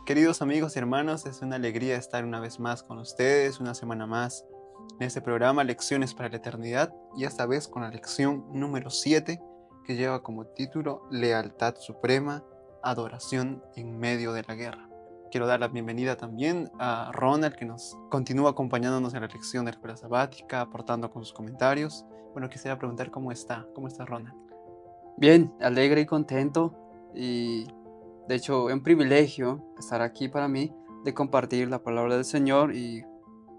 Queridos amigos y hermanos, es una alegría estar una vez más con ustedes, una semana más en este programa Lecciones para la Eternidad y esta vez con la lección número 7 que lleva como título Lealtad Suprema, Adoración en medio de la guerra. Quiero dar la bienvenida también a Ronald que nos continúa acompañándonos en la lección de la escuela sabática, aportando con sus comentarios. Bueno, quisiera preguntar cómo está Ronald. Bien, alegre y contento y de hecho es un privilegio estar aquí para mí de compartir la palabra del Señor y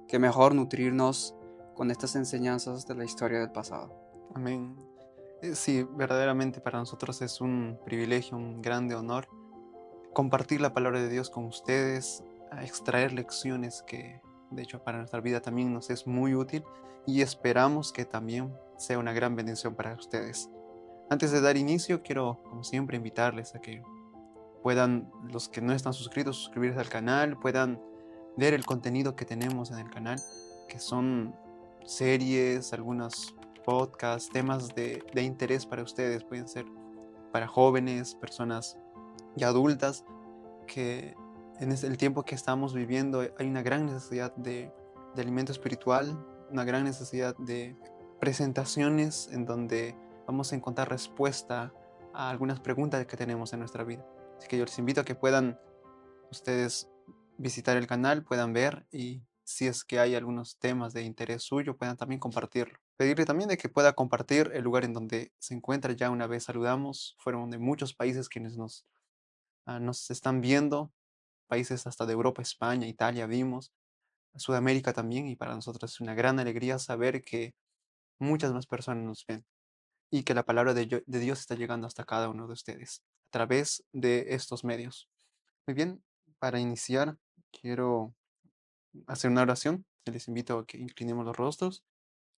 que mejor nutrirnos con estas enseñanzas de la historia del pasado. Amén. Sí, verdaderamente para nosotros es un privilegio, un grande honor compartir la palabra de Dios con ustedes, a extraer lecciones que de hecho para nuestra vida también nos es muy útil y esperamos que también sea una gran bendición para ustedes. Antes de dar inicio, quiero como siempre invitarles a que puedan, los que no están suscritos, suscribirse al canal, puedan ver el contenido que tenemos en el canal, que son series, algunos podcasts, temas de interés para ustedes, pueden ser para jóvenes, personas ya adultas, que en el tiempo que estamos viviendo hay una gran necesidad de alimento espiritual, una gran necesidad de presentaciones en donde vamos a encontrar respuesta a algunas preguntas que tenemos en nuestra vida. Así que yo les invito a que puedan ustedes visitar el canal, puedan ver y si es que hay algunos temas de interés suyo, puedan también compartirlo. Pedirle también de que pueda compartir el lugar en donde se encuentra. Ya una vez saludamos, fueron de muchos países quienes nos están viendo, países hasta de Europa, España, Italia vimos, Sudamérica también, y para nosotros es una gran alegría saber que muchas más personas nos ven y que la palabra de Dios está llegando hasta cada uno de ustedes a través de estos medios. Muy bien, para iniciar quiero hacer una oración. Les invito a que inclinemos los rostros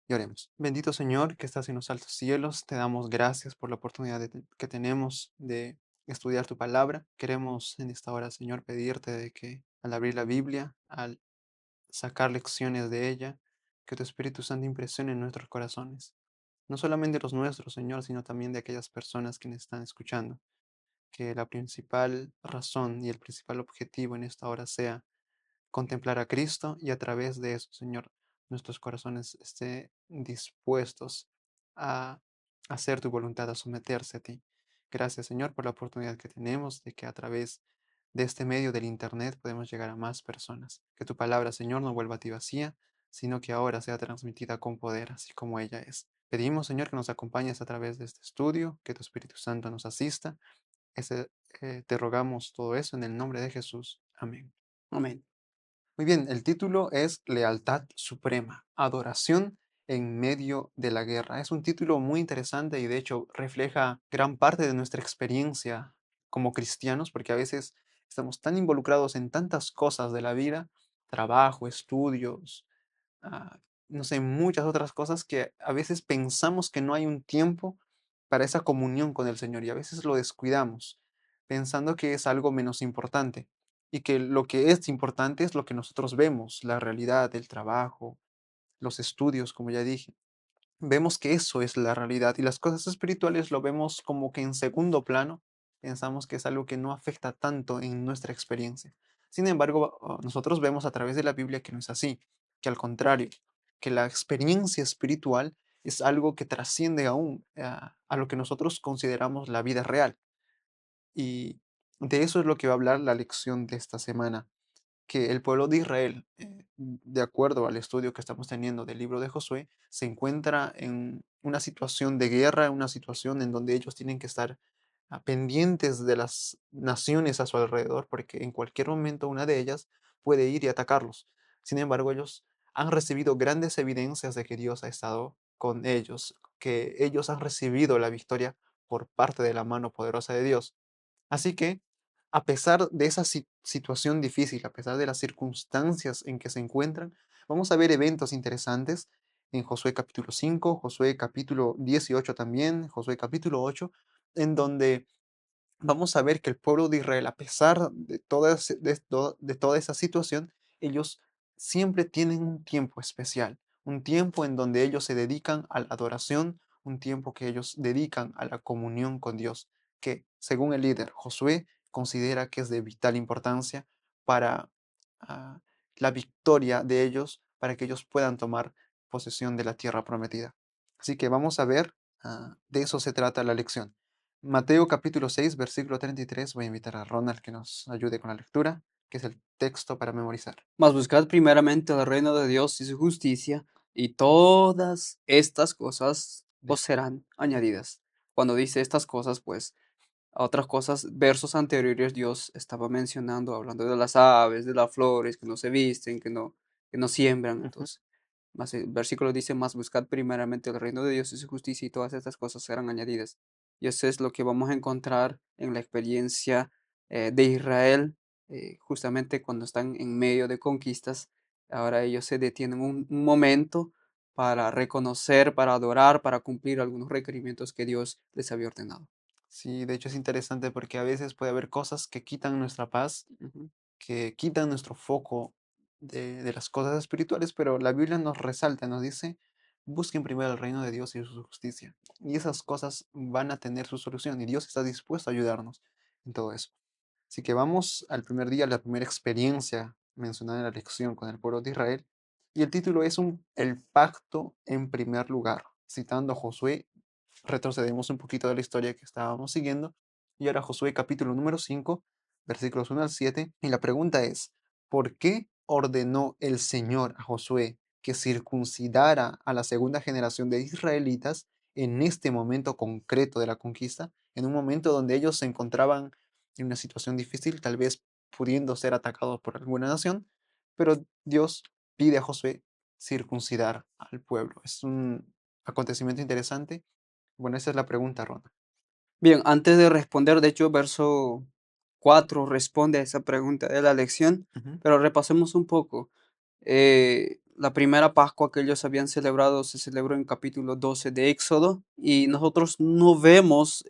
y oremos. Bendito Señor que estás en los altos cielos, te damos gracias por la oportunidad que tenemos de estudiar tu palabra. Queremos en esta hora, Señor, pedirte de que al abrir la Biblia, al sacar lecciones de ella, que tu Espíritu Santo impresione en nuestros corazones. No solamente los nuestros, Señor, sino también de aquellas personas que nos están escuchando. Que la principal razón y el principal objetivo en esta hora sea contemplar a Cristo y a través de eso, Señor, nuestros corazones estén dispuestos a hacer tu voluntad, a someterse a ti. Gracias, Señor, por la oportunidad que tenemos de que a través de este medio del Internet podemos llegar a más personas. Que tu palabra, Señor, no vuelva a ti vacía, sino que ahora sea transmitida con poder, así como ella es. Pedimos, Señor, que nos acompañes a través de este estudio, que tu Espíritu Santo nos asista. Ese, te rogamos todo eso en el nombre de Jesús. Amén. Amén. Muy bien, el título es Lealtad Suprema, Adoración en medio de la guerra. Es un título muy interesante y de hecho refleja gran parte de nuestra experiencia como cristianos, porque a veces estamos tan involucrados en tantas cosas de la vida, trabajo, estudios, ah, no sé, muchas otras cosas que a veces pensamos que no hay un tiempo para esa comunión con el Señor y a veces lo descuidamos, pensando que es algo menos importante y que lo que es importante es lo que nosotros vemos, la realidad, el trabajo, los estudios, como ya dije. Vemos que eso es la realidad y las cosas espirituales lo vemos como que en segundo plano, pensamos que es algo que no afecta tanto en nuestra experiencia. Sin embargo, nosotros vemos a través de la Biblia que no es así, que al contrario, que la experiencia espiritual es algo que trasciende aún a lo que nosotros consideramos la vida real. Y de eso es lo que va a hablar la lección de esta semana, que el pueblo de Israel, de acuerdo al estudio que estamos teniendo del libro de Josué, se encuentra en una situación de guerra, una situación en donde ellos tienen que estar pendientes de las naciones a su alrededor, porque en cualquier momento una de ellas puede ir y atacarlos. Sin embargo, ellos han recibido grandes evidencias de que Dios ha estado con ellos, que ellos han recibido la victoria por parte de la mano poderosa de Dios. Así que, a pesar de esa situación difícil, a pesar de las circunstancias en que se encuentran, vamos a ver eventos interesantes en Josué capítulo 5, Josué capítulo 18 también, Josué capítulo 8, en donde vamos a ver que el pueblo de Israel, a pesar de de toda esa situación, ellos siempre tienen un tiempo especial, un tiempo en donde ellos se dedican a la adoración, un tiempo que ellos dedican a la comunión con Dios, que según el líder Josué considera que es de vital importancia para ah, la victoria de ellos, para que ellos puedan tomar posesión de la tierra prometida. Así que vamos a ver, de eso se trata la lección. Mateo capítulo 6 versículo 33. Voy a invitar a Ronald que nos ayude con la lectura, que es el texto para memorizar. Mas buscad primeramente el reino de Dios y su justicia, y todas estas cosas De- os serán añadidas. Cuando dice estas cosas, pues a otras cosas, versos anteriores Dios estaba mencionando, hablando de las aves, de las flores, que no se visten, que no siembran. Ujú. Entonces, más el versículo dice, más buscad primeramente el reino de Dios y su justicia, y todas estas cosas serán añadidas. Y eso es lo que vamos a encontrar en la experiencia de Israel, justamente cuando están en medio de conquistas. Ahora ellos se detienen un momento para reconocer, para adorar, para cumplir algunos requerimientos que Dios les había ordenado. Sí, de hecho es interesante porque a veces puede haber cosas que quitan nuestra paz, Ujú. que quitan nuestro foco de las cosas espirituales, pero la Biblia nos resalta, nos dice, busquen primero el reino de Dios y su justicia. Y esas cosas van a tener su solución y Dios está dispuesto a ayudarnos en todo eso. Así que vamos al primer día, la primera experiencia mencionada en la lección con el pueblo de Israel. Y el título es El pacto en primer lugar. Citando a Josué, retrocedemos un poquito de la historia que estábamos siguiendo. Y ahora Josué capítulo número 5 versículos 1 al 7. Y la pregunta es, ¿por qué ordenó el Señor a Josué que circuncidara a la segunda generación de israelitas en este momento concreto de la conquista? En un momento donde ellos se encontraban en una situación difícil, tal vez pudiendo ser atacados por alguna nación, pero Dios pide a Josué circuncidar al pueblo. Es un acontecimiento interesante. Bueno, esa es la pregunta, Ronald. Bien, antes de responder, de hecho, verso 4 responde a esa pregunta de la lección, Ujú, pero repasemos un poco. La primera Pascua que ellos habían celebrado se celebró en capítulo 12 de Éxodo y nosotros no vemos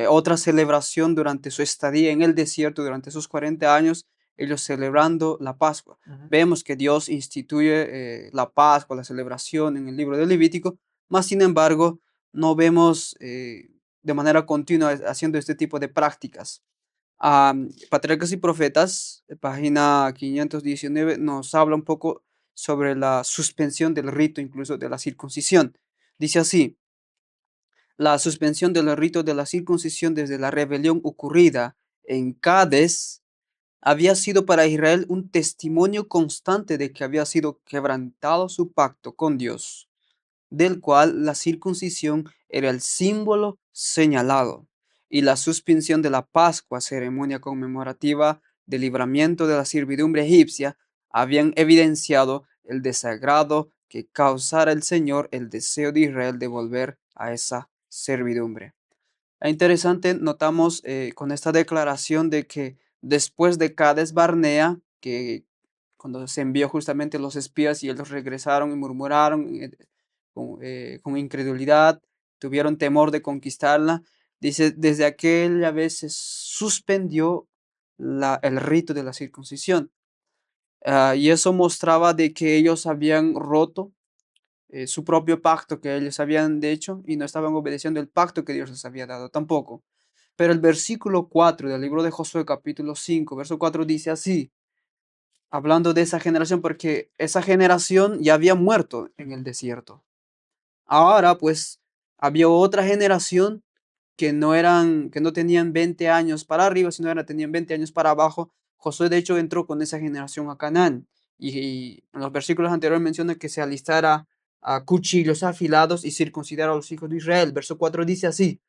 otra celebración durante su estadía en el desierto, durante esos 40 años, ellos celebrando la Pascua. ujú, Vemos que Dios instituye la Pascua, la celebración en el libro de Levítico, más sin embargo, no vemos de manera continua haciendo este tipo de prácticas. Patriarcas y Profetas, página 519, nos habla un poco sobre la suspensión del rito, incluso de la circuncisión. Dice así: la suspensión del rito de la circuncisión desde la rebelión ocurrida en Cádiz había sido para Israel un testimonio constante de que había sido quebrantado su pacto con Dios, del cual la circuncisión era el símbolo señalado, y la suspensión de la Pascua, ceremonia conmemorativa del libramiento de la servidumbre egipcia, habían evidenciado el desagrado que causara el Señor el deseo de Israel de volver a esa servidumbre. Es interesante, notamos con esta declaración de que después de Cades Barnea, que cuando se envió justamente los espías y ellos regresaron y murmuraron con incredulidad, tuvieron temor de conquistarla, dice, desde aquella vez se suspendió el rito de la circuncisión. Y eso mostraba de que ellos habían roto su propio pacto que ellos habían hecho y no estaban obedeciendo el pacto que Dios les había dado tampoco. Pero el versículo 4 del libro de Josué capítulo 5 verso 4 dice así, hablando de esa generación, porque esa generación ya había muerto en el ujú. desierto. Ahora pues había otra generación que no tenían 20 años para arriba, sino tenían 20 años para abajo. Josué de hecho entró con esa generación a Canaán y en los versículos anteriores menciona que se alistara a cuchillos afilados y circuncidara a los hijos de Israel. Verso 4 dice así: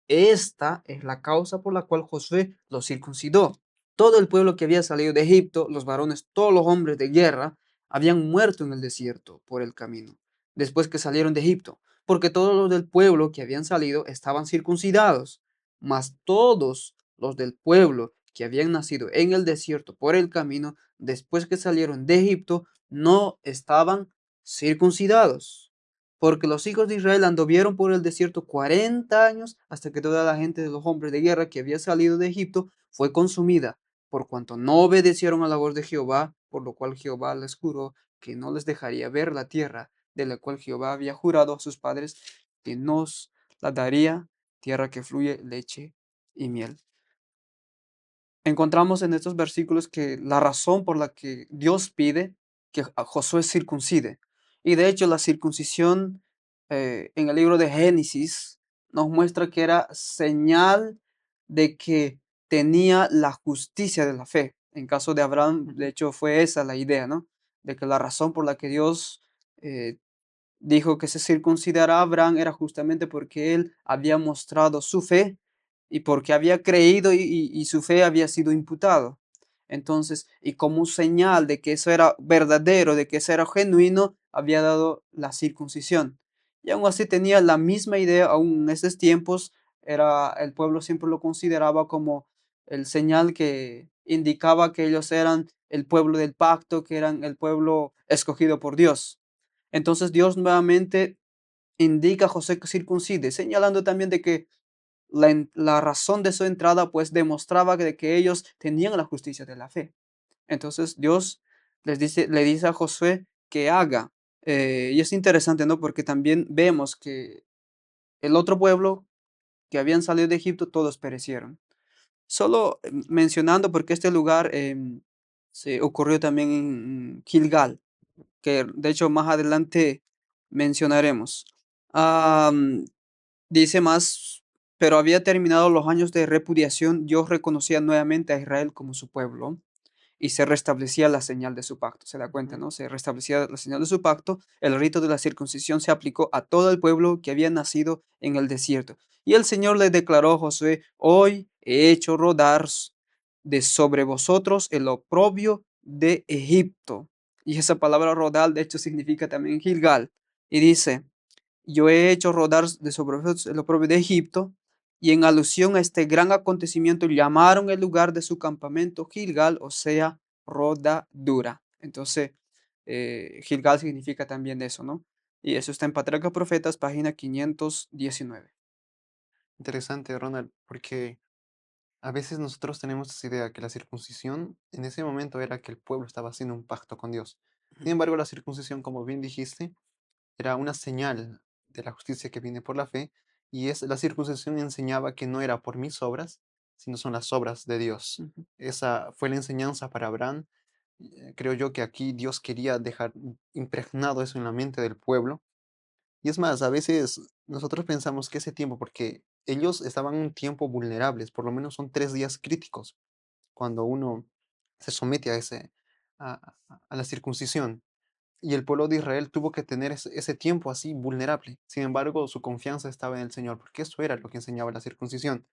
esta es la causa por la cual Josué los circuncidó. Todo el pueblo que había salido de Egipto, los varones, todos los hombres de guerra, habían muerto en el desierto por el camino, después que salieron de Egipto, porque todos los del pueblo que habían salido estaban circuncidados, mas todos los del pueblo que habían nacido en el desierto por el camino, después que salieron de Egipto, no estaban circuncidados. Porque los hijos de Israel anduvieron por el desierto 40 años hasta que toda la gente de los hombres de guerra que había salido de Egipto fue consumida, por cuanto no obedecieron a la voz de Jehová, por lo cual Jehová les juró que no les dejaría ver la tierra de la cual Jehová había jurado a sus padres que nos la daría, tierra que fluye leche y miel. encontramos en estos versículos que la razón por la que Dios pide que a Josué circuncide. Y de hecho la circuncisión en el libro de Génesis nos muestra que era señal de que tenía la justicia de la fe. En caso de Abraham, de Ujú. hecho, fue esa la idea, ¿no? De que la razón por la que Dios eh, dijo que se circuncidara a Abraham era justamente porque él había mostrado su fe y porque había creído y su fe había sido imputado. Entonces, y como señal de que eso era verdadero, de que eso era genuino, había dado la circuncisión. Y aún así tenía la misma idea, aún en esos tiempos, era, el pueblo siempre lo consideraba como el señal que indicaba que ellos eran el pueblo del pacto, que eran el pueblo escogido por Dios. Entonces Dios nuevamente indica a José que circuncide, señalando también de que la razón de su entrada pues demostraba que ellos tenían la justicia de la fe. Entonces Dios le dice a Josué que haga. Y es interesante, ¿no? Porque también vemos que el otro pueblo que habían salido de Egipto, todos perecieron. Solo mencionando porque este lugar se ocurrió también en Gilgal, que de hecho más adelante mencionaremos. Am, Dice más, pero había terminado los años de repudiación, Dios reconocía nuevamente a Israel como su pueblo y se restablecía la señal de su pacto. Se da cuenta, Ujú. ¿no? Se restablecía la señal de su pacto. El rito de la circuncisión se aplicó a todo el pueblo que había nacido en el desierto. Y el Señor le declaró a Josué, hoy he hecho rodar de sobre vosotros el oprobio de Egipto. Y esa palabra rodar, de hecho, significa también Gilgal. Y dice, yo he hecho rodar de sobre vosotros el oprobio de Egipto, y en alusión a este gran acontecimiento llamaron el lugar de su campamento Gilgal, o sea, rodadura. Entonces, Gilgal significa también eso, ¿no? Y eso está en Patriarcas Profetas, página 519. Interesante, Ronald, porque a veces nosotros tenemos esa idea que la circuncisión en ese momento era que el pueblo estaba haciendo un pacto con Dios. Sin embargo, la circuncisión, como bien dijiste, era una señal de la justicia que viene por la fe, y la circuncisión enseñaba que no era por mis obras, sino son las obras de Dios. Ujú. Esa fue la enseñanza para Abraham. Creo yo que aquí Dios quería dejar impregnado eso en la mente del pueblo. Y es más, a veces nosotros pensamos que ese tiempo, porque ellos estaban en un tiempo vulnerables, por lo menos son 3 días críticos cuando uno se somete a a la circuncisión. Y el pueblo de Israel tuvo que tener ese tiempo así vulnerable. Sin embargo, su confianza estaba en el Señor, porque eso era lo que enseñaba la circuncisión.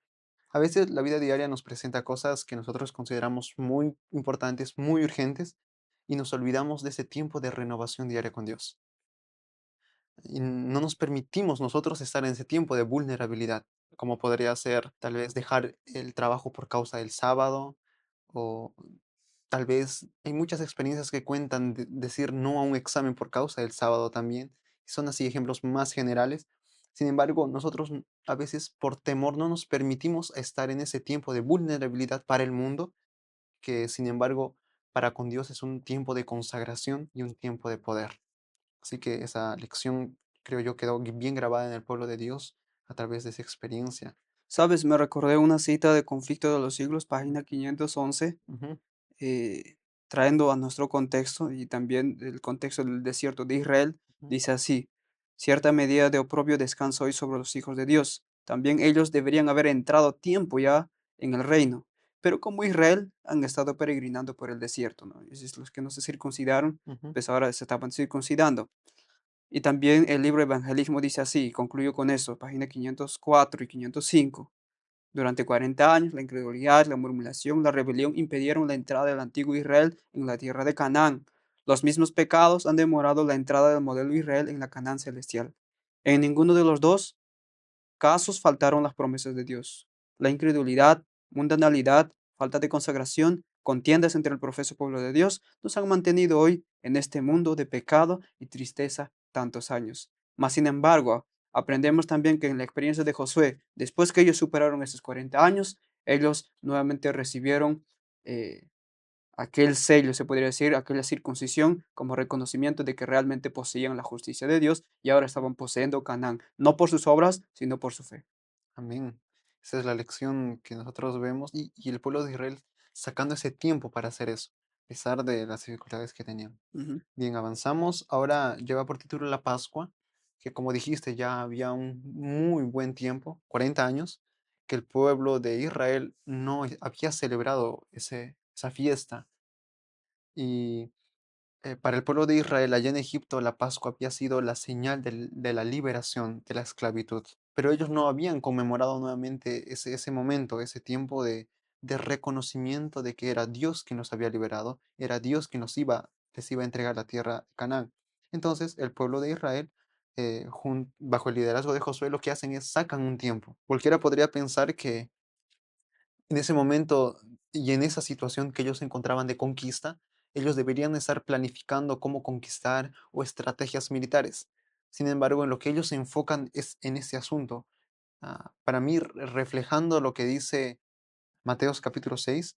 A veces la vida diaria nos presenta cosas que nosotros consideramos muy importantes, muy urgentes, y nos olvidamos de ese tiempo de renovación diaria con Dios. Y no nos permitimos nosotros estar en ese tiempo de vulnerabilidad, como podría ser tal vez dejar el trabajo por causa del sábado, o tal vez hay muchas experiencias que cuentan decir no a un examen por causa del sábado también. Son así ejemplos más generales. Sin embargo, nosotros a veces por temor no nos permitimos estar en ese tiempo de vulnerabilidad para el mundo, que sin embargo para con Dios es un tiempo de consagración y un tiempo de poder. Así que esa lección, creo yo, quedó bien grabada en el pueblo de Dios a través de esa experiencia. ¿Sabes? Me recordé una cita de Conflicto de los Siglos, página 511, Ujú, eh, trayendo a nuestro contexto y también el contexto del desierto de Israel, ujú, dice así, cierta medida de oprobio descansa hoy sobre los hijos de Dios. También ellos deberían haber entrado a tiempo ya en el reino, pero como Israel han estado peregrinando por el desierto, ¿no? Es los que no se circuncidaron, ujú. pues ahora se estaban circuncidando. Y también el libro Evangelismo dice así, concluyo con eso, página 504 y 505. Durante 40 años, la incredulidad, la murmuración, la rebelión impidieron la entrada del antiguo Israel en la tierra de Canaán. Los mismos pecados han demorado la entrada del modelo Israel en la Canaán celestial. En ninguno de los dos casos faltaron las promesas de Dios. La incredulidad, mundanalidad, falta de consagración, contiendas entre el profeso pueblo de Dios nos han mantenido hoy en este mundo de pecado y tristeza tantos años. Mas, sin embargo, aprendemos también que en la experiencia de Josué, después que ellos superaron esos 40 años, ellos nuevamente recibieron aquel sello, se podría decir, aquella circuncisión como reconocimiento de que realmente poseían la justicia de Dios y ahora estaban poseyendo Canaán, no por sus obras, sino por su fe. Amén. Esa es la lección que nosotros vemos, y el pueblo de Israel. sacando ese tiempo para hacer eso, a pesar de las dificultades que tenían. Ujú. Bien, avanzamos. Ahora lleva por título la Pascua, que como dijiste, ya había un muy buen tiempo, 40 años, que el pueblo de Israel no había celebrado esa fiesta. Y para el pueblo de Israel, allá en Egipto, la Pascua había sido la señal de la liberación de la esclavitud. Pero ellos no habían conmemorado nuevamente ese momento, ese tiempo de reconocimiento de que era Dios quien los había liberado, era Dios quien les iba a entregar la tierra de Canaán. Entonces, el pueblo de Israel, bajo el liderazgo de Josué, lo que hacen es sacan un tiempo. Cualquiera podría pensar que en ese momento y en esa situación que ellos se encontraban de conquista, ellos deberían estar planificando cómo conquistar o estrategias militares. Sin embargo, en lo que ellos se enfocan es en ese asunto. Para mí, reflejando lo que dice Mateos capítulo 6,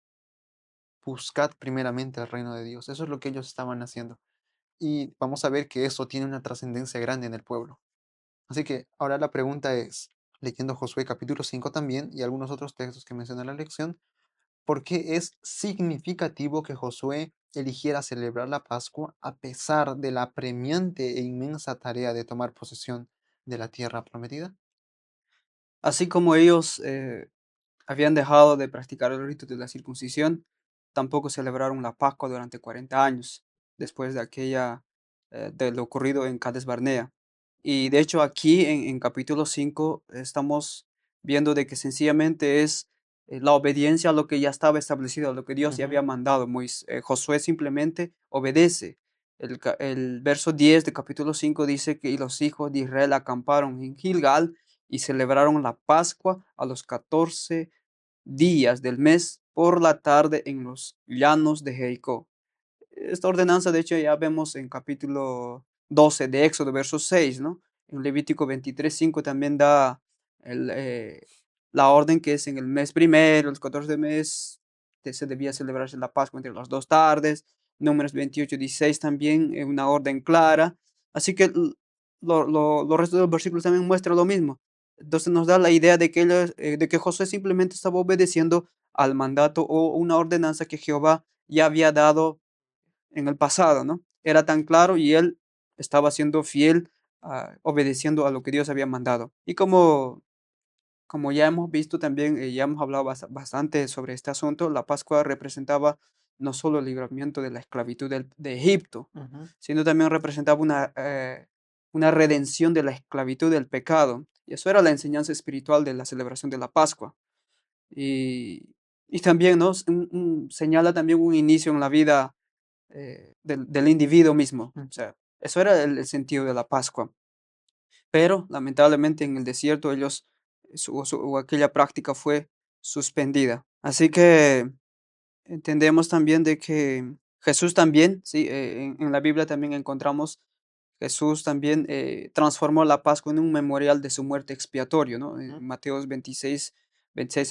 buscad primeramente el reino de Dios. Eso es lo que ellos estaban haciendo. Y vamos a ver que eso tiene una trascendencia grande en el pueblo. Así que ahora la pregunta es, leyendo Josué capítulo 5 también y algunos otros textos que menciona la lección, ¿por qué es significativo que Josué eligiera celebrar la Pascua a pesar de la apremiante e inmensa tarea de tomar posesión de la tierra prometida? Así como ellos habían dejado de practicar el rito de la circuncisión, tampoco celebraron la Pascua durante 40 años, después de de lo ocurrido en Cades Barnea. Y de hecho aquí en capítulo 5 estamos viendo de que sencillamente es la obediencia a lo que ya estaba establecido, a lo que Dios ya Ujú, había mandado. Josué simplemente obedece. El verso 10 de capítulo 5 dice que "Y los hijos de Israel acamparon en Gilgal y celebraron la Pascua a los 14 días del mes por la tarde en los llanos de Jericó". Esta ordenanza, de hecho, ya vemos en capítulo 12 de Éxodo, verso 6, ¿no? En Levítico 23:5 también da el, eh, la orden que es en el mes primero, el 14 de mes, que se debía celebrarse la Pascua entre las dos tardes. Números 28:16 también, una orden clara. Así que los restos de los versículos también muestran lo mismo. Entonces nos da la idea de que Josué simplemente estaba obedeciendo al mandato o una ordenanza que Jehová ya había dado en el pasado, ¿no? Era tan claro y él estaba siendo fiel, obedeciendo a lo que Dios había mandado. Y como ya hemos visto también, ya hemos hablado bastante sobre este asunto, la Pascua representaba no solo el libramiento de la esclavitud de Egipto, ujú, sino también representaba una redención de la esclavitud del pecado. Y eso era la enseñanza espiritual de la celebración de la Pascua. Y, y también, ¿no? Señala también un inicio en la vida del individuo mismo. ujú. O sea, eso era el sentido de la Pascua. Pero lamentablemente en el desierto aquella práctica fue suspendida. Así que entendemos también de que Jesús también, sí, en la Biblia también encontramos Jesús también transformó la Pascua en un memorial de su muerte expiatorio, ¿no? En Ujú, Mateos 26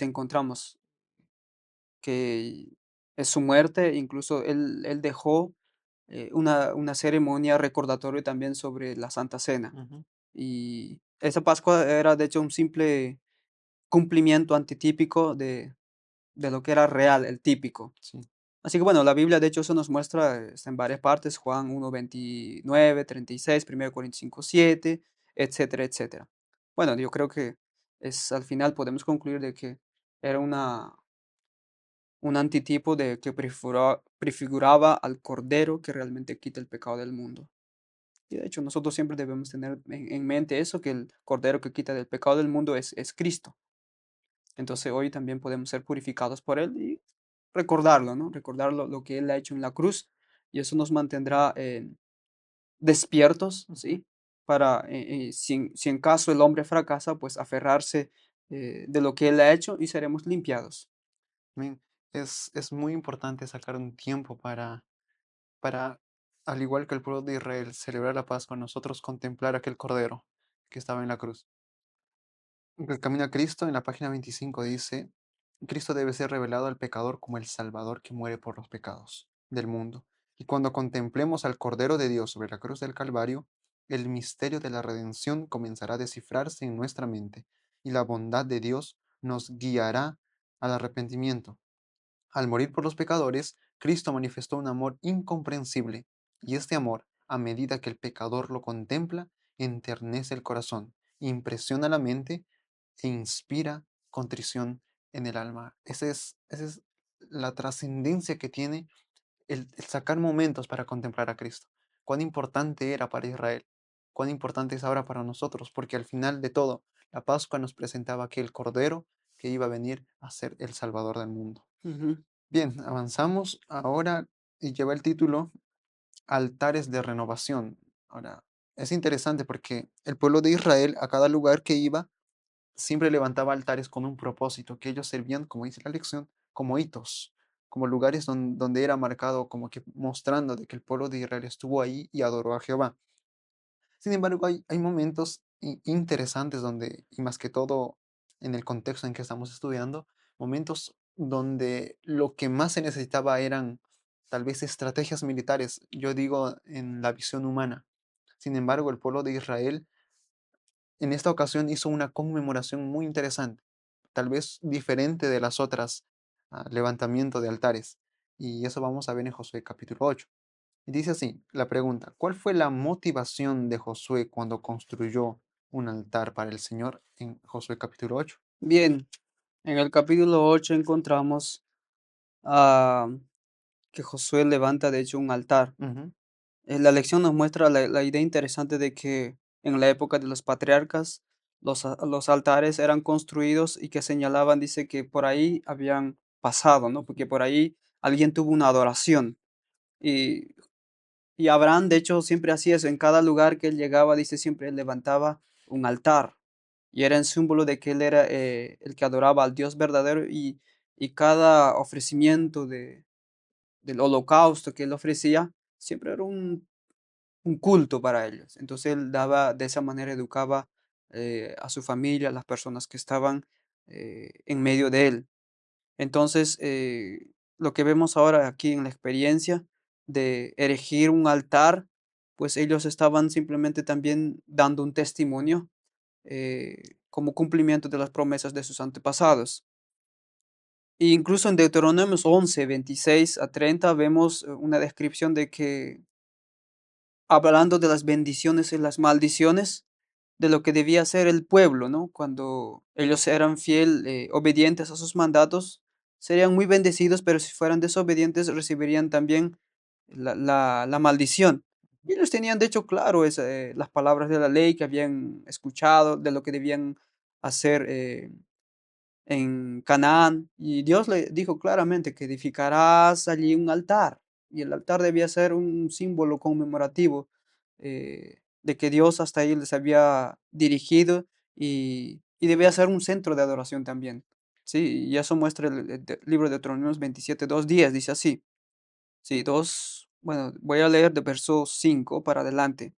encontramos que es su muerte, incluso él dejó una ceremonia recordatoria también sobre la Santa Cena. ujú, Y esa Pascua era de hecho un simple cumplimiento antitípico de lo que era real, el típico. sí. Así que bueno, la Biblia de hecho eso nos muestra está en varias partes, Juan 1:29, 36, 1 Corintios 5:7, etcétera, etcétera. Bueno, yo creo que al final podemos concluir de que era un antitipo de que prefiguraba al Cordero que realmente quita el pecado del mundo. Y de hecho, nosotros siempre debemos tener en mente eso, que el Cordero que quita del pecado del mundo es Cristo. Entonces hoy también podemos ser purificados por Él y recordarlo, ¿no? Recordar lo que Él ha hecho en la cruz y eso nos mantendrá despiertos, Ujú. ¿sí? Para, si en caso el hombre fracasa, pues aferrarse de lo que Él ha hecho y seremos limpiados. Amén. Es muy importante sacar un tiempo para, al igual que el pueblo de Israel, celebrar la Pascua, nosotros contemplar aquel cordero que estaba en la cruz. El camino a Cristo, en la página 25 dice, Cristo debe ser revelado al pecador como el Salvador que muere por los pecados del mundo. Y cuando contemplemos al Cordero de Dios sobre la cruz del Calvario, el misterio de la redención comenzará a descifrarse en nuestra mente y la bondad de Dios nos guiará al arrepentimiento. Al morir por los pecadores, Cristo manifestó un amor incomprensible, y este amor, a medida que el pecador lo contempla, enternece el corazón, impresiona la mente e inspira contrición en el alma. Esa es la trascendencia que tiene el sacar momentos para contemplar a Cristo. Cuán importante era para Israel, cuán importante es ahora para nosotros, porque al final de todo, la Pascua nos presentaba aquel Cordero que iba a venir a ser el Salvador del mundo. Ujú. Bien, avanzamos ahora y lleva el título Altares de Renovación. Ahora, es interesante porque el pueblo de Israel, a cada lugar que iba, siempre levantaba altares con un propósito, que ellos servían, como dice la lección, como hitos, como lugares donde era marcado, como que mostrando de que el pueblo de Israel estuvo ahí y adoró a Jehová. Sin embargo, hay momentos interesantes donde, y más que todo en el contexto en que estamos estudiando, momentos donde lo que más se necesitaba eran tal vez estrategias militares, yo digo en la visión humana. Sin embargo, el pueblo de Israel en esta ocasión hizo una conmemoración muy interesante, tal vez diferente de las otras levantamiento de altares. Y eso vamos a ver en Josué capítulo 8. Y dice así, la pregunta, ¿cuál fue la motivación de Josué cuando construyó un altar para el Señor en Josué capítulo 8? Bien, en el capítulo 8 encontramos ah, que Josué levanta de hecho un altar. Ujú, La lección nos muestra la idea interesante de que en la época de los patriarcas los altares eran construidos y que señalaban, dice que por ahí habían pasado, ¿no? Porque por ahí alguien tuvo una adoración. Y, y Abraham, de hecho, siempre hacía eso. En cada lugar que él llegaba, dice, siempre él levantaba un altar. Y era en símbolo de que él era el que adoraba al Dios verdadero y cada ofrecimiento del holocausto que él ofrecía siempre era un culto para ellos. Entonces él daba, de esa manera educaba a su familia, a las personas que estaban en medio de él. Entonces, lo que vemos ahora aquí en la experiencia de erigir un altar, pues ellos estaban simplemente también dando un testimonio como cumplimiento de las promesas de sus antepasados. E incluso en Deuteronomios 11 26 a 30 vemos una descripción de que hablando de las bendiciones y las maldiciones de lo que debía hacer el pueblo, ¿no? Cuando ellos eran fiel, obedientes a sus mandatos, serían muy bendecidos, pero si fueran desobedientes recibirían también la maldición. Y ellos tenían, de hecho, claro las palabras de la ley que habían escuchado, de lo que debían hacer en Canaán, y Dios le dijo claramente que edificarás allí un altar, y el altar debía ser un símbolo conmemorativo de que Dios hasta ahí les había dirigido y debía ser un centro de adoración también. Sí, y eso muestra el libro de Deuteronomios 27, 2 días, dice así. Sí, dos, bueno, voy a leer de verso 5 para adelante.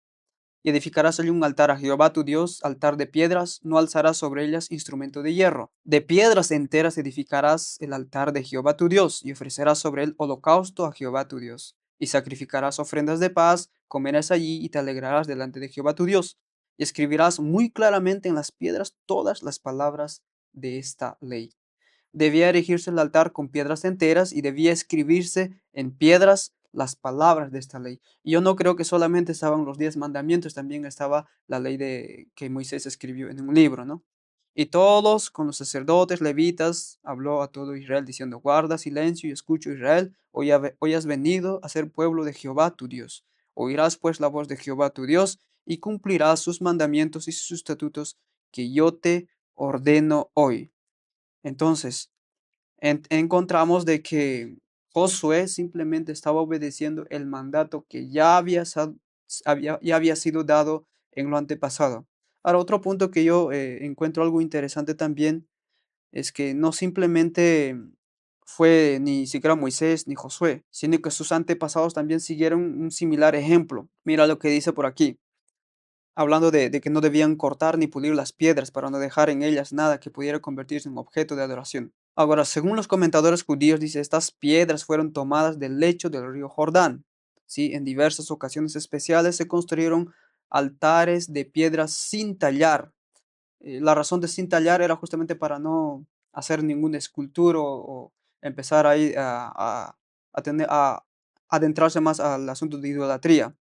Y edificarás allí un altar a Jehová tu Dios, altar de piedras, no alzarás sobre ellas instrumento de hierro. De piedras enteras edificarás el altar de Jehová tu Dios, y ofrecerás sobre él holocausto a Jehová tu Dios. Y sacrificarás ofrendas de paz, comerás allí y te alegrarás delante de Jehová tu Dios. Y escribirás muy claramente en las piedras todas las palabras de esta ley. Debía erigirse el altar con piedras enteras y debía escribirse en piedras las palabras de esta ley. Y yo no creo que solamente estaban los 10 mandamientos, también estaba la ley de que Moisés escribió en un libro, ¿no? Y todos, con los sacerdotes, levitas, habló a todo Israel diciendo, guarda silencio y escucho Israel, hoy has venido a ser pueblo de Jehová tu Dios. Oirás pues la voz de Jehová tu Dios y cumplirás sus mandamientos y sus estatutos que yo te ordeno hoy. Entonces, encontramos de que Josué simplemente estaba obedeciendo el mandato que ya había sido dado en lo antepasado. Ahora, otro punto que yo encuentro algo interesante también es que no simplemente fue ni siquiera Moisés ni Josué, sino que sus antepasados también siguieron un similar ejemplo. Mira lo que dice por aquí, hablando de que no debían cortar ni pulir las piedras para no dejar en ellas nada que pudiera convertirse en objeto de adoración. Ahora, según los comentadores judíos, dice, estas piedras fueron tomadas del lecho del río Jordán. ¿Sí? En diversas ocasiones especiales se construyeron altares de piedras sin tallar. La razón de sin tallar era justamente para no hacer ninguna escultura o empezar ahí a tener, a adentrarse más al asunto de idolatría.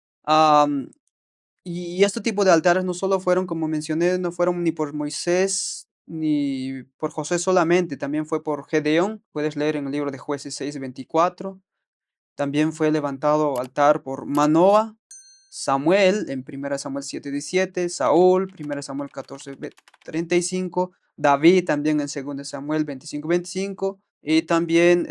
Y este tipo de altares no solo fueron, como mencioné, no fueron ni por Moisés ni por José solamente, también fue por Gedeón. Puedes leer en el libro de Jueces 6:24. También fue levantado altar por Manoa, Samuel en 1 Samuel 7:17, Saúl, 1 Samuel 14:35, David también en 2 Samuel 25:25, y también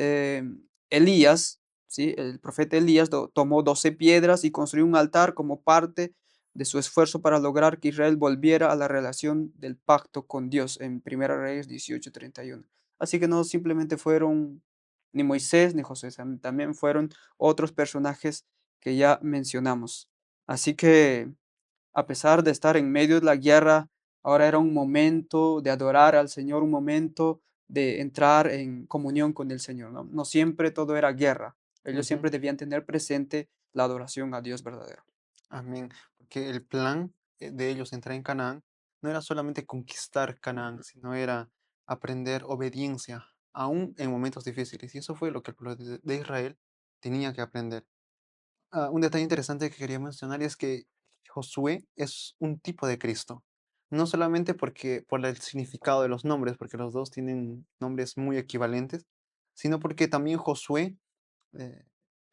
Elías, ¿sí? El profeta Elías tomó 12 piedras y construyó un altar como parte de su esfuerzo para lograr que Israel volviera a la relación del pacto con Dios en 1 Reyes 18:31. Así que no simplemente fueron ni Moisés ni José, también fueron otros personajes que ya mencionamos. Así que, a pesar de estar en medio de la guerra, ahora era un momento de adorar al Señor, un momento de entrar en comunión con el Señor, ¿no? No siempre todo era guerra. Ellos Ujú. siempre debían tener presente la adoración a Dios verdadero. Amén. Porque el plan de ellos entrar en Canaán no era solamente conquistar Canaán, sino era aprender obediencia, aún en momentos difíciles. Y eso fue lo que el pueblo de Israel tenía que aprender. Un detalle interesante que quería mencionar es que Josué es un tipo de Cristo. No solamente porque por el significado de los nombres, porque los dos tienen nombres muy equivalentes, sino porque también Josué eh,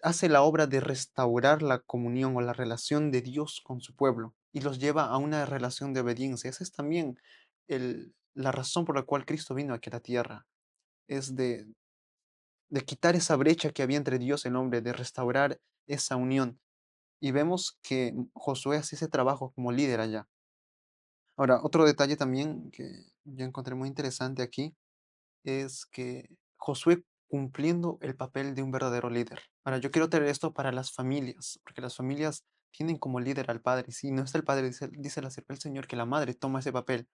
hace la obra de restaurar la comunión o la relación de Dios con su pueblo y los lleva a una relación de obediencia. Esa es también la razón por la cual Cristo vino aquí a la tierra, es de quitar esa brecha que había entre Dios y el hombre, de restaurar esa unión. Y vemos que Josué hace ese trabajo como líder allá. Ahora, otro detalle también que yo encontré muy interesante aquí es que Josué cumpliendo el papel de un verdadero líder. Ahora, yo quiero traer esto para las familias, porque las familias tienen como líder al padre. Si no está el padre, dice el Señor que la madre toma ese papel.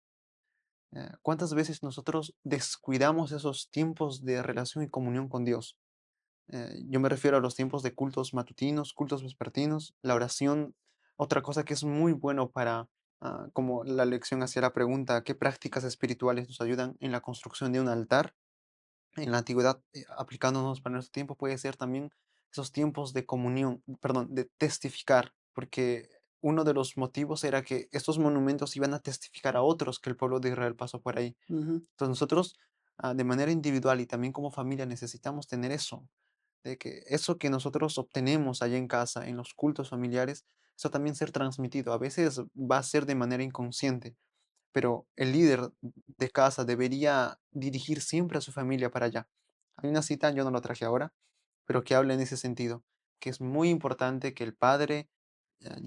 ¿Cuántas veces nosotros descuidamos esos tiempos de relación y comunión con Dios? Yo me refiero a los tiempos de cultos matutinos, cultos vespertinos, la oración. Otra cosa que es muy bueno para, como la lección hacía la pregunta, ¿qué prácticas espirituales nos ayudan en la construcción de un altar? En la antigüedad, aplicándonos para nuestro tiempo, puede ser también esos tiempos de comunión, perdón, de testificar, porque uno de los motivos era que estos monumentos iban a testificar a otros que el pueblo de Israel pasó por ahí. Ujú, Entonces nosotros, de manera individual y también como familia, necesitamos tener eso, de que eso que nosotros obtenemos allá en casa, en los cultos familiares, eso también ser transmitido. A veces va a ser de manera inconsciente, pero el líder de casa debería dirigir siempre a su familia para allá. Hay una cita, yo no lo traje ahora, pero que habla en ese sentido, que es muy importante que el padre eh,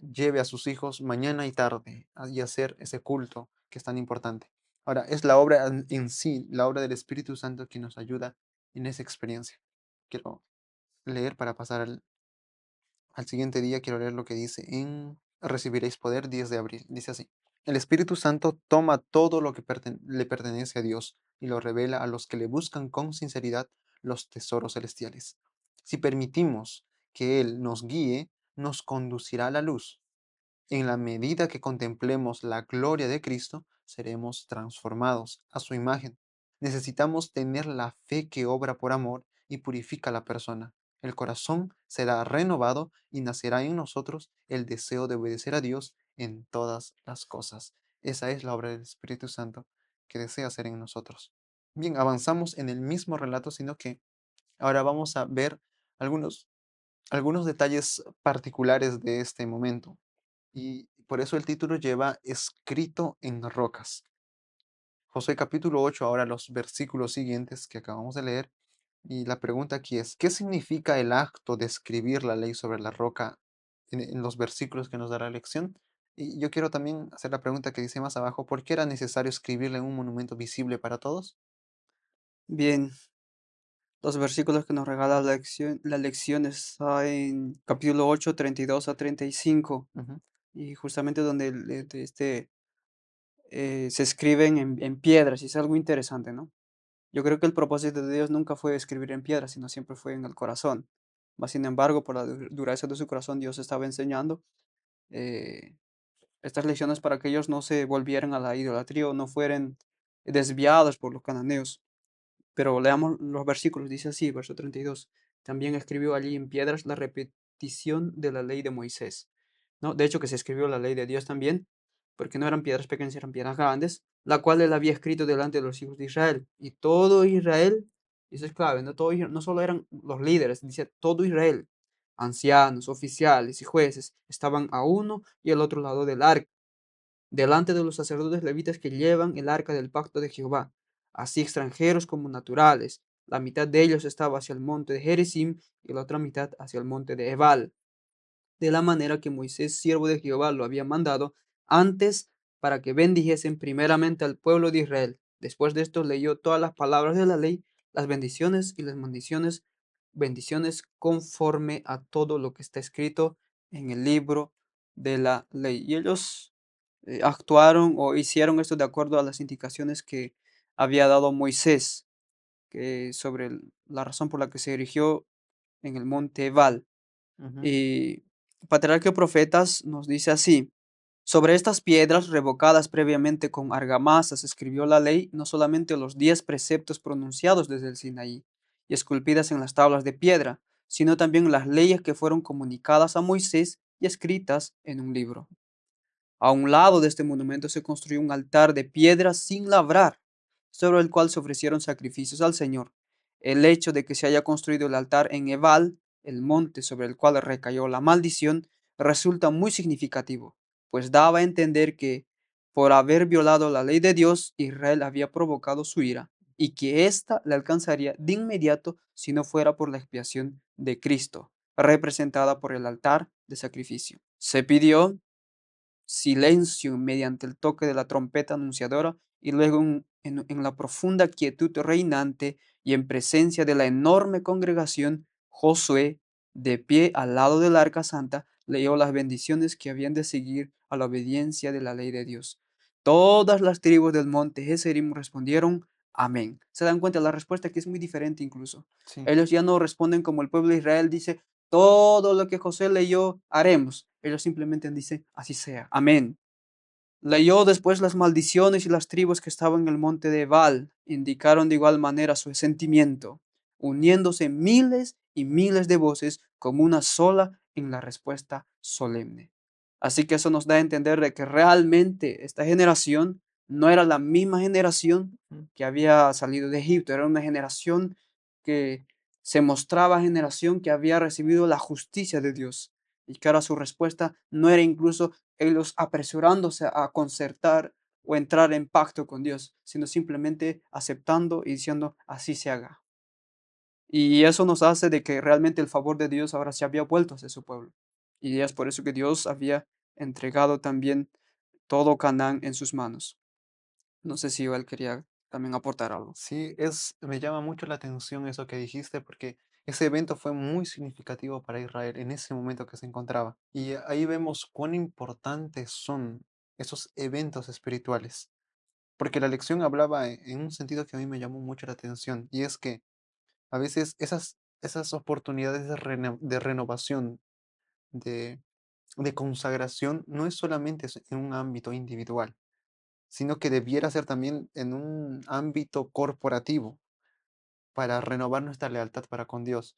lleve a sus hijos mañana y tarde y hacer ese culto que es tan importante. Ahora, es la obra en sí, la obra del Espíritu Santo que nos ayuda en esa experiencia. Quiero leer para pasar al siguiente día, quiero leer lo que dice en Recibiréis poder 10 de abril. Dice así: El Espíritu Santo toma todo lo que le pertenece a Dios y lo revela a los que le buscan con sinceridad los tesoros celestiales. Si permitimos que Él nos guíe, nos conducirá a la luz. En la medida que contemplemos la gloria de Cristo, seremos transformados a su imagen. Necesitamos tener la fe que obra por amor y purifica a la persona. El corazón será renovado y nacerá en nosotros el deseo de obedecer a Dios en todas las cosas. Esa es la obra del Espíritu Santo que desea hacer en nosotros. Bien, avanzamos en el mismo relato, sino que ahora vamos a ver algunos, algunos detalles particulares de este momento. Y por eso el título lleva escrito en rocas. Josué capítulo 8, ahora los versículos siguientes que acabamos de leer. Y la pregunta aquí es, ¿qué significa el acto de escribir la ley sobre la roca en los versículos que nos da la lección? Y yo quiero también hacer la pregunta que dice más abajo, ¿por qué era necesario escribirla en un monumento visible para todos? bien, los versículos que nos regala la lección está en capítulo 8 32 a 35, Ujú, y justamente donde se escriben en piedras, y es algo interesante, ¿no? Yo creo que el propósito de Dios nunca fue escribir en piedra, sino siempre fue en el corazón. Mas, sin embargo, por la dureza de su corazón, Dios estaba enseñando eh, estas lecciones para que ellos no se volvieran a la idolatría o no fueran desviados por los cananeos. Pero leamos los versículos, dice así, verso 32. También escribió allí en piedras la repetición de la ley de Moisés. ¿No? De hecho, que se escribió la ley de Dios también, porque no eran piedras pequeñas, eran piedras grandes, la cual él había escrito delante de los hijos de Israel. Y todo Israel, y eso es clave, no, todo, no solo eran los líderes, dice todo Israel, ancianos, oficiales y jueces, estaban a uno y al otro lado del arca delante de los sacerdotes levitas que llevan el arca del pacto de Jehová, así extranjeros como naturales. La mitad de ellos estaba hacia el monte de Gerizim y la otra mitad hacia el monte de Ebal, de la manera que Moisés, siervo de Jehová, lo había mandado antes para que bendijesen primeramente al pueblo de Israel. Después de esto leyó todas las palabras de la ley, las bendiciones y las maldiciones, bendiciones conforme a todo lo que está escrito en el libro de la ley. Y ellos actuaron o hicieron esto de acuerdo a las indicaciones que había dado Moisés, que sobre la razón por la que se erigió en el monte Ebal. Ujú, Y Patriarca de Profetas nos dice así: sobre estas piedras revocadas previamente con argamasa se escribió la ley, no solamente los 10 preceptos pronunciados desde el Sinaí y esculpidas en las tablas de piedra, sino también las leyes que fueron comunicadas a Moisés y escritas en un libro. A un lado de este monumento se construyó un altar de piedra sin labrar, sobre el cual se ofrecieron sacrificios al Señor. El hecho de que se haya construido el altar en Ebal, el monte sobre el cual recayó la maldición, resulta muy significativo, pues daba a entender que, por haber violado la ley de Dios, Israel había provocado su ira, y que ésta le alcanzaría de inmediato si no fuera por la expiación de Cristo, representada por el altar de sacrificio. Se pidió silencio mediante el toque de la trompeta anunciadora y luego en la profunda quietud reinante y en presencia de la enorme congregación, Josué, de pie al lado del arca santa, leyó las bendiciones que habían de seguir a la obediencia de la ley de Dios. Todas las tribus del monte Geserim respondieron amén. ¿Se dan cuenta? La respuesta aquí es muy diferente incluso. sí, Ellos ya no responden como el pueblo de Israel dice, todo lo que José leyó haremos. Ellos simplemente dicen, así sea, amén. Leyó después las maldiciones y las tribus que estaban en el monte de Ebal indicaron de igual manera su sentimiento, uniéndose miles y miles de voces como una sola en la respuesta solemne. Así que eso nos da a entender de que realmente esta generación no era la misma generación ujú, que había salido de Egipto, era una generación que se mostraba generación que había recibido la justicia de Dios y que ahora su respuesta no era incluso ellos apresurándose a concertar o entrar en pacto con Dios, sino simplemente aceptando y diciendo así se haga. Y eso nos hace de que realmente el favor de Dios ahora se había vuelto hacia su pueblo. Y es por eso que Dios había entregado también todo Canaán en sus manos. No sé si él quería también aportar algo. sí, me llama mucho la atención eso que dijiste porque ese evento fue muy significativo para Israel en ese momento que se encontraba. Y ahí vemos cuán importantes son esos eventos espirituales. Porque la lección hablaba en un sentido que a mí me llamó mucho la atención, y es que a veces esas oportunidades de renovación, de, de consagración, no es solamente en un ámbito individual, sino que debiera ser también en un ámbito corporativo para renovar nuestra lealtad para con Dios.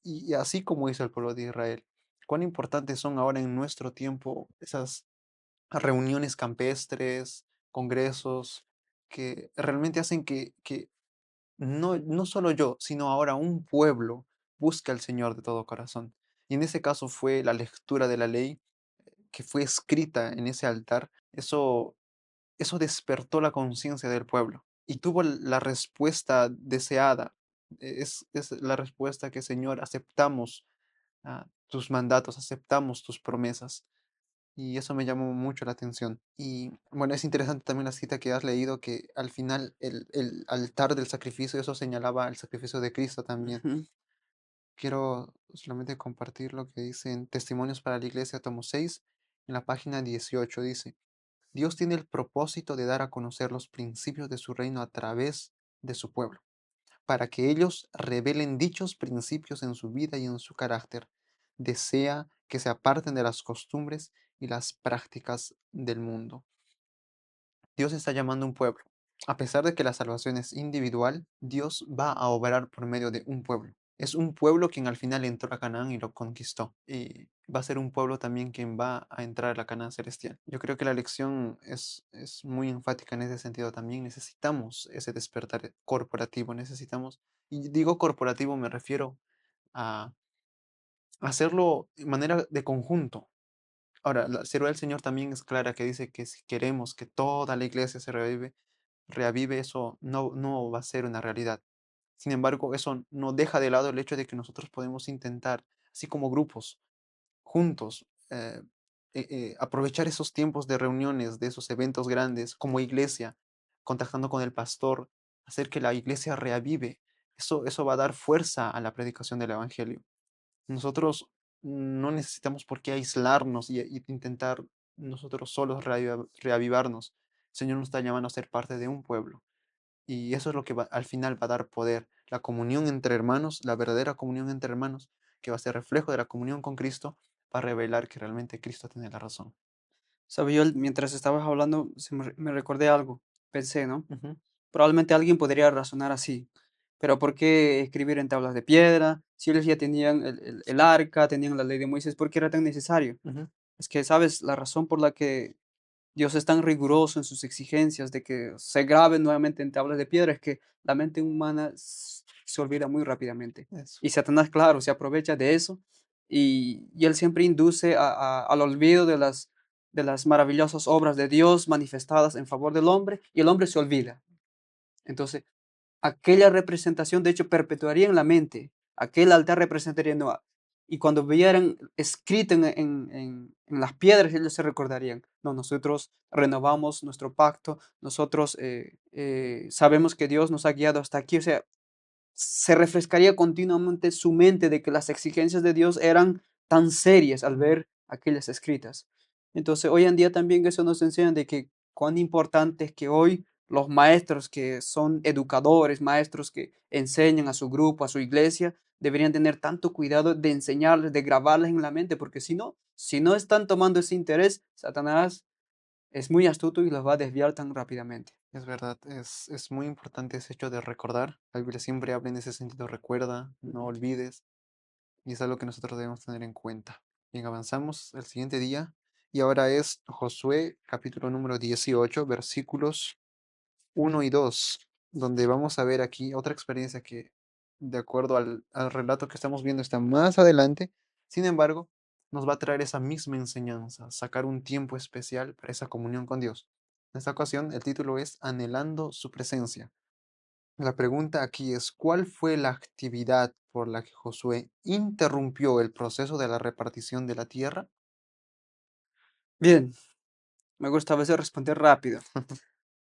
Y así como hizo el pueblo de Israel, cuán importantes son ahora en nuestro tiempo esas reuniones campestres, congresos, que realmente hacen que no solo yo, sino ahora un pueblo busque al Señor de todo corazón. Y en ese caso fue la lectura de la ley que fue escrita en ese altar. Eso despertó la conciencia del pueblo y tuvo la respuesta deseada. Es la respuesta que, Señor, aceptamos tus mandatos, aceptamos tus promesas. Y eso me llamó mucho la atención. Y bueno, es interesante también la cita que has leído, que al final el altar del sacrificio, eso señalaba el sacrificio de Cristo también. Ujú. Quiero solamente compartir lo que dice en Testimonios para la Iglesia, tomo 6 en la página 18 dice, Dios tiene el propósito de dar a conocer los principios de su reino a través de su pueblo, para que ellos revelen dichos principios en su vida y en su carácter. Desea que se aparten de las costumbres y las prácticas del mundo. Dios está llamando a un pueblo. A pesar de que la salvación es individual, Dios va a obrar por medio de un pueblo. Es un pueblo quien al final entró a Canaán y lo conquistó. Y va a ser un pueblo también quien va a entrar a la Canaán celestial. Yo creo que la lección es muy enfática en ese sentido también. Necesitamos ese despertar corporativo. Necesitamos, y digo corporativo, me refiero a hacerlo de manera de conjunto. Ahora, la sierva del Señor también es clara que dice que si queremos que toda la iglesia se reavive, eso no va a ser una realidad. Sin embargo, eso no deja de lado el hecho de que nosotros podemos intentar, así como grupos, juntos, aprovechar esos tiempos de reuniones, de esos eventos grandes, como iglesia, contactando con el pastor, hacer que la iglesia reavive. Eso va a dar fuerza a la predicación del Evangelio. Nosotros no necesitamos por qué aislarnos y intentar nosotros solos reavivarnos. El Señor nos está llamando a ser parte de un pueblo. Y eso es lo que al final va a dar poder. La comunión entre hermanos, la verdadera comunión entre hermanos, que va a ser reflejo de la comunión con Cristo, va a revelar que realmente Cristo tiene la razón. Sabes, yo mientras estabas hablando me recordé algo. Pensé, ¿no? Ujú, Probablemente alguien podría razonar así. Pero ¿por qué escribir en tablas de piedra? Si ellos ya tenían el arca, tenían la ley de Moisés, ¿por qué era tan necesario? ujú, Es que, ¿sabes? La razón por la que Dios es tan riguroso en sus exigencias de que se graben nuevamente en tablas de piedra es que la mente humana se olvida muy rápidamente. eso. Y Satanás, claro, se aprovecha de eso y él siempre induce al olvido de las maravillosas obras de Dios manifestadas en favor del hombre y el hombre se olvida. Entonces, aquella representación, de hecho, perpetuaría en la mente, aquel altar representaría Noah. Y cuando vieran escrito en las piedras, ellos se recordarían, no, nosotros renovamos nuestro pacto, nosotros sabemos que Dios nos ha guiado hasta aquí, o sea, se refrescaría continuamente su mente de que las exigencias de Dios eran tan serias al Ujú, ver aquellas escritas. Entonces, hoy en día también eso nos enseña de que cuán importante es que hoy los maestros que son educadores, maestros que enseñan a su grupo, a su iglesia, deberían tener tanto cuidado de enseñarles, de grabarles en la mente, porque si no están tomando ese interés, Satanás es muy astuto y los va a desviar tan rápidamente. es verdad, es muy importante ese hecho de recordar. La Biblia siempre habla en ese sentido, recuerda, no Ujú. olvides. Y es algo que nosotros debemos tener en cuenta. Bien, avanzamos el siguiente día y ahora es Josué capítulo número 18 versículos 1 y 2, donde vamos a ver aquí otra experiencia que, de acuerdo al relato que estamos viendo, está más adelante. Sin embargo, nos va a traer esa misma enseñanza, sacar un tiempo especial para esa comunión con Dios. En esta ocasión, el título es Anhelando su presencia. La pregunta aquí es, ¿cuál fue la actividad por la que Josué interrumpió el proceso de la repartición de la tierra? Bien, me gusta a veces responder rápido.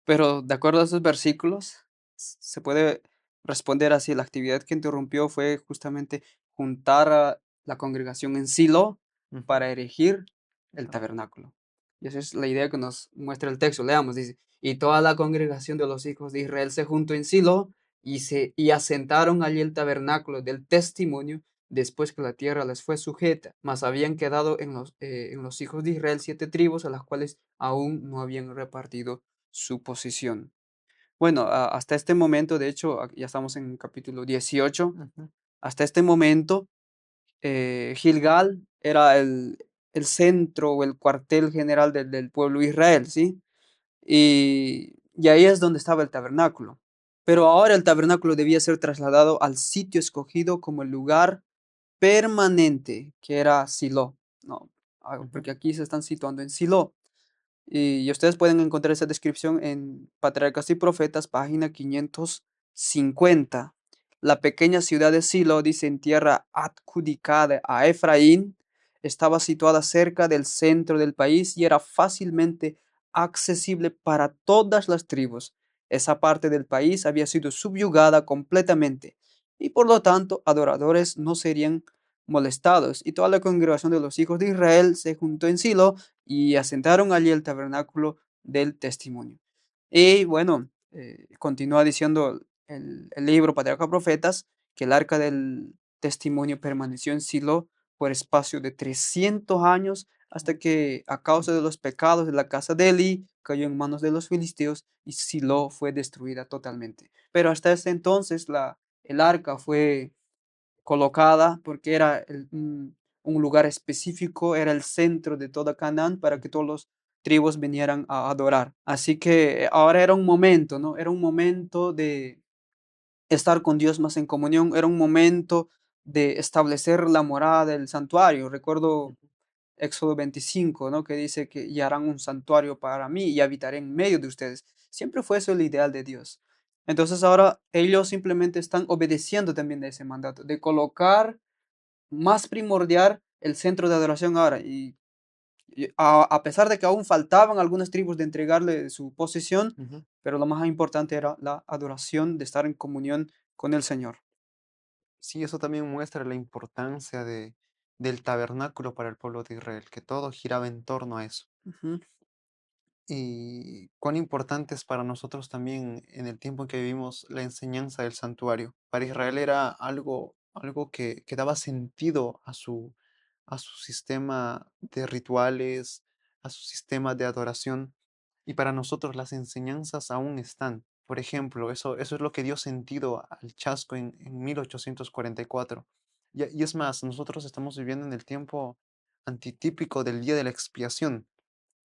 Pero de acuerdo a esos versículos, se puede responder así: la actividad que interrumpió fue justamente juntar a la congregación en Silo Ujú, para erigir el el tabernáculo. tabernáculo. Y esa es la idea que nos muestra el texto. Leamos, dice: y toda la congregación de los hijos de Israel se juntó en Silo y asentaron allí el tabernáculo del testimonio después que la tierra les fue sujeta. Mas habían quedado en los hijos de Israel 7 tribus a las cuales aún no habían repartido su posición. Bueno, hasta este momento, de hecho, ya estamos en capítulo 18. Ujú, Hasta este momento, Gilgal era el centro o el cuartel general del pueblo de Israel, ¿sí? Y ahí es donde estaba el tabernáculo. Pero ahora el tabernáculo debía ser trasladado al sitio escogido como el lugar permanente, que era Silo, ¿no? ujú. Porque aquí se están situando en Silo. Y ustedes pueden encontrar esa descripción en Patriarcas y Profetas, página 550. La pequeña ciudad de Silo, dice, en tierra adjudicada a Efraín, estaba situada cerca del centro del país y era fácilmente accesible para todas las tribus. Esa parte del país había sido subyugada completamente y por lo tanto adoradores no serían molestados. Y toda la congregación de los hijos de Israel se juntó en Silo y asentaron allí el tabernáculo del testimonio. Y bueno, continúa diciendo el libro Patriarca Profetas que el arca del testimonio permaneció en Silo por espacio de 300 años hasta que a causa de los pecados de la casa de Eli cayó en manos de los filisteos y Silo fue destruida totalmente. Pero hasta ese entonces el arca fue colocada porque era un lugar específico, era el centro de toda Canaán para que todos los tribus vinieran a adorar. Así que ahora era un momento, ¿no? Era un momento de estar con Dios más en comunión, era un momento de establecer la morada del santuario. Recuerdo Éxodo 25, ¿no? Que dice que y harán un santuario para mí y habitaré en medio de ustedes. Siempre fue eso el ideal de Dios. Entonces ahora ellos simplemente están obedeciendo también de ese mandato, de colocar más primordial el centro de adoración ahora. Y a pesar de que aún faltaban algunas tribus de entregarle su posición, Ujú. pero lo más importante era la adoración, de estar en comunión con el Señor. Sí, eso también muestra la importancia del tabernáculo para el pueblo de Israel, que todo giraba en torno a eso. Ujú, Y cuán importante es para nosotros también en el tiempo en que vivimos la enseñanza del santuario. Para Israel era algo que daba sentido a su sistema de rituales, a su sistema de adoración. Y para nosotros las enseñanzas aún están. Por ejemplo, eso es lo que dio sentido al chasco en 1844. Y es más, nosotros estamos viviendo en el tiempo antitípico del día de la expiación.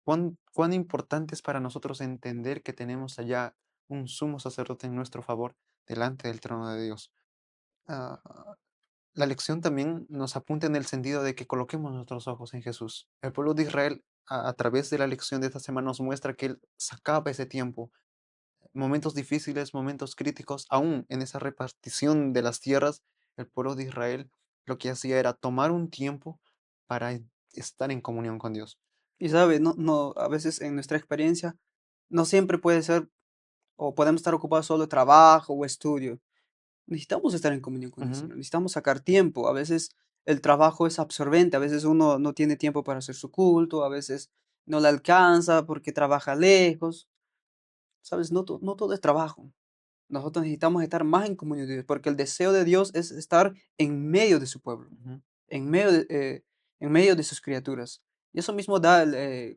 Cuán importante es para nosotros entender que tenemos allá un sumo sacerdote en nuestro favor delante del trono de Dios. Ah, la lección también nos apunta en el sentido de que coloquemos nuestros ojos en Jesús. El pueblo de Israel, a través de la lección de esta semana, nos muestra que Él sacaba ese tiempo, momentos difíciles, momentos críticos, aún en esa repartición de las tierras, el pueblo de Israel lo que hacía era tomar un tiempo para estar en comunión con Dios. y sabe, a veces en nuestra experiencia, no siempre puede ser o podemos estar ocupados solo de trabajo o estudio. Necesitamos estar en comunión con el Ujú, Señor, necesitamos sacar tiempo. A veces el trabajo es absorbente, a veces uno no tiene tiempo para hacer su culto, a veces no le alcanza porque trabaja lejos. ¿Sabes? No todo es trabajo. Nosotros necesitamos estar más en comunión de Dios, porque el deseo de Dios es estar en medio de su pueblo, ujú. en medio en medio de sus criaturas. Y eso mismo da,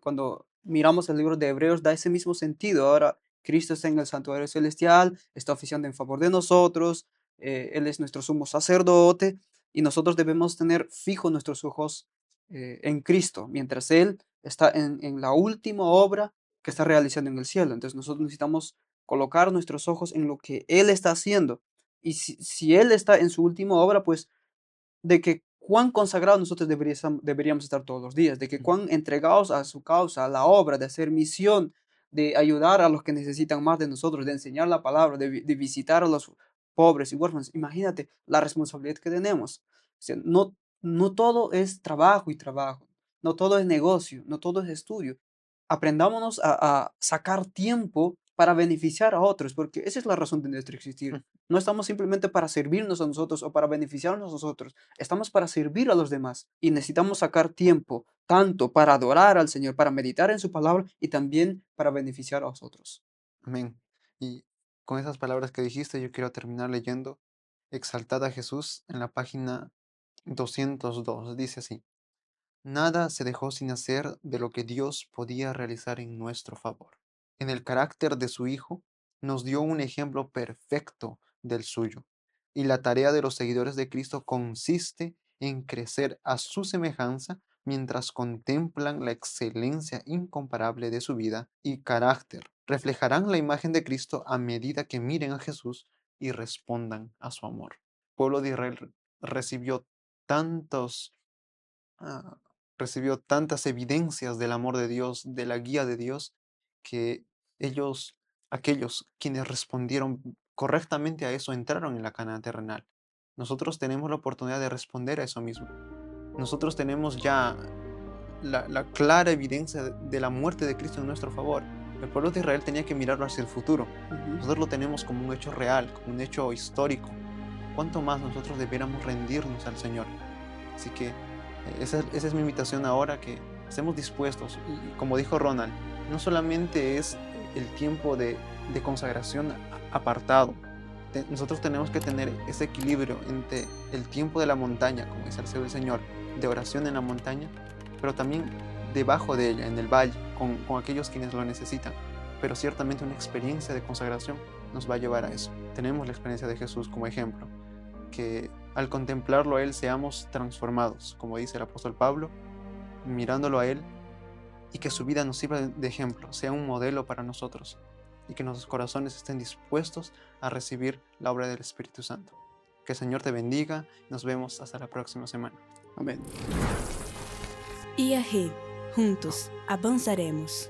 cuando miramos el libro de Hebreos, da ese mismo sentido. Ahora Cristo está en el santuario celestial, está oficiando en favor de nosotros, Él es nuestro sumo sacerdote, y nosotros debemos tener fijos nuestros ojos en Cristo, mientras Él está en la última obra que está realizando en el cielo. Entonces nosotros necesitamos colocar nuestros ojos en lo que Él está haciendo. Y si Él está en su última obra, pues de que cuán consagrados nosotros deberíamos estar todos los días, de que Ujú. cuán entregados a su causa, a la obra, de hacer misión, de ayudar a los que necesitan más de nosotros, de enseñar la palabra, de visitar a los pobres y huérfanos. Imagínate la responsabilidad que tenemos. O sea, no todo es trabajo y trabajo, no todo es negocio, no todo es estudio. Aprendámonos a sacar tiempo para beneficiar a otros, porque esa es la razón de nuestro existir. No estamos simplemente para servirnos a nosotros o para beneficiarnos a nosotros, estamos para servir a los demás y necesitamos sacar tiempo tanto para adorar al Señor, para meditar en su palabra y también para beneficiar a otros. Amén. Y con esas palabras que dijiste, yo quiero terminar leyendo Exaltada a Jesús en la página 202. Dice así: Nada se dejó sin hacer de lo que Dios podía realizar en nuestro favor. En el carácter de su Hijo, nos dio un ejemplo perfecto del suyo. Y la tarea de los seguidores de Cristo consiste en crecer a su semejanza mientras contemplan la excelencia incomparable de su vida y carácter. Reflejarán la imagen de Cristo a medida que miren a Jesús y respondan a su amor. El pueblo de Israel recibió tantos ah, recibió tantas evidencias del amor de Dios, de la guía de Dios, que ellos, aquellos quienes respondieron correctamente a eso, entraron en la Canaán terrenal. Nosotros tenemos la oportunidad de responder a eso mismo. Nosotros tenemos ya la clara evidencia de la muerte de Cristo en nuestro favor. El pueblo de Israel tenía que mirarlo hacia el futuro. Ujú. Nosotros lo tenemos como un hecho real, como un hecho histórico. ¿Cuánto más nosotros debiéramos rendirnos al Señor? Así que esa es mi invitación ahora, que estemos dispuestos. Y como dijo Ronald, no solamente es el tiempo de consagración apartado. Nosotros tenemos que tener ese equilibrio entre el tiempo de la montaña, como dice el Señor, de oración en la montaña, pero también debajo de ella, en el valle, con aquellos quienes lo necesitan. Pero ciertamente una experiencia de consagración nos va a llevar a eso. Tenemos la experiencia de Jesús como ejemplo, que al contemplarlo a Él seamos transformados, como dice el apóstol Pablo, mirándolo a Él, y que su vida nos sirva de ejemplo, sea un modelo para nosotros, y que nuestros corazones estén dispuestos a recibir la obra del Espíritu Santo. Que el Señor te bendiga. Nos vemos hasta la próxima semana. Amén. IAG, juntos avanzaremos.